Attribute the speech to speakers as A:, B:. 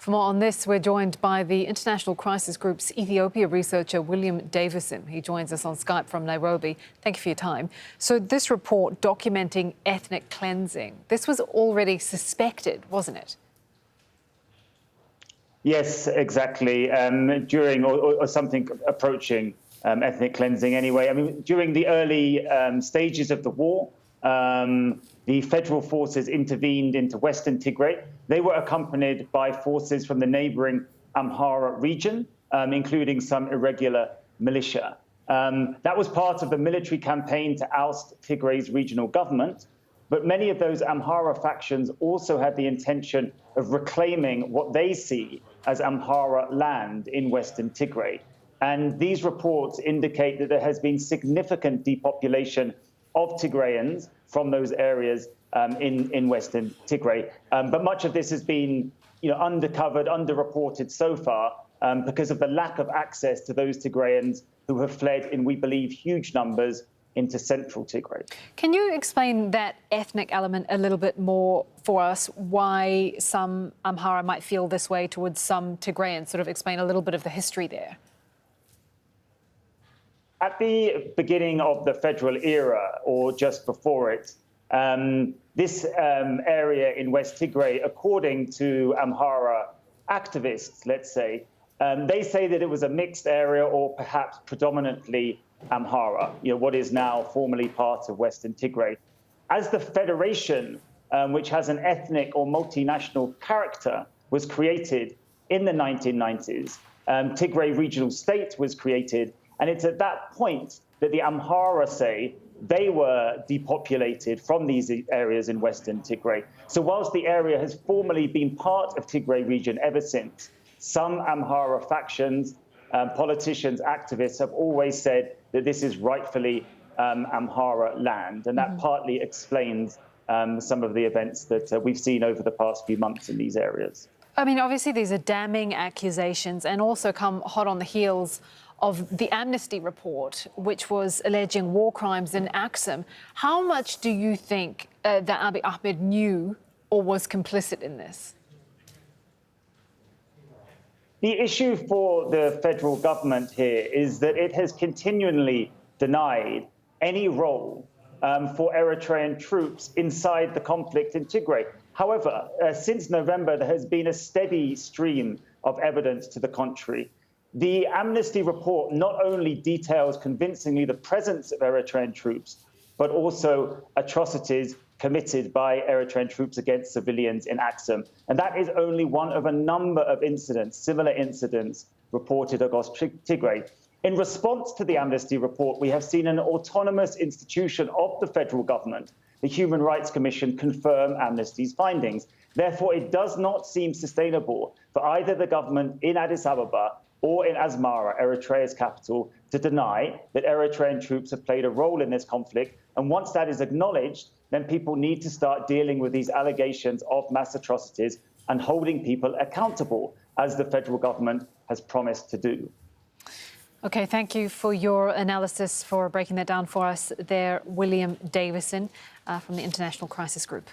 A: For more on this, we're joined by the International Crisis Group's Ethiopia researcher, William Davison. He joins us on Skype from Nairobi. Thank you for your time. So this report documenting ethnic cleansing, this was already suspected, wasn't it?
B: Yes, exactly. During or something approaching ethnic cleansing anyway. I mean, during the early stages of the war, the federal forces intervened into Western Tigray. They were accompanied by forces from the neighboring Amhara region, including some irregular militia. That was part of the military campaign to oust Tigray's regional government. But many of those Amhara factions also had the intention of reclaiming what they see as Amhara land in Western Tigray. And these reports indicate that there has been significant depopulation of Tigrayans from those areas in Western Tigray. But much of this has been undercovered, underreported so far because of the lack of access to those Tigrayans who have fled in, we believe, huge numbers into central Tigray.
A: Can you explain that ethnic element a little bit more for us, why some Amhara might feel this way towards some Tigrayans? Sort of explain a little bit of the history there.
B: At the beginning of the federal era, or just before it, this area in West Tigray, according to Amhara activists, let's say, they say that it was a mixed area or perhaps predominantly Amhara, what is now formally part of Western Tigray. As the federation, which has an ethnic or multinational character, was created in the 1990s, Tigray Regional State was created, and it's at that point that the Amhara say they were depopulated from these areas in Western Tigray. So whilst the area has formally been part of Tigray region ever since, some Amhara factions, politicians, activists have always said that this is rightfully Amhara land. And that partly explains some of the events that we've seen over the past few months in these areas.
A: I mean, obviously, these are damning accusations and also come hot on the heels of the Amnesty report, which was alleging war crimes in Axum. How much do you think that Abiy Ahmed knew or was complicit in this?
B: The issue for the federal government here is that it has continually denied any role for Eritrean troops inside the conflict in Tigray. However, since November, there has been a steady stream of evidence to the contrary. The Amnesty report not only details convincingly the presence of Eritrean troops, but also atrocities committed by Eritrean troops against civilians in Axum. And that is only one of a number of incidents, similar incidents, reported across Tigray. In response to the Amnesty report, we have seen an autonomous institution of the federal government, the Human Rights Commission, confirm Amnesty's findings. Therefore, it does not seem sustainable for either the government in Addis Ababa or in Asmara, Eritrea's capital, to deny that Eritrean troops have played a role in this conflict. And once that is acknowledged, then people need to start dealing with these allegations of mass atrocities and holding people accountable, as the federal government has promised to do.
A: OK, thank you for your analysis, for breaking that down for us there, William Davison from the International Crisis Group.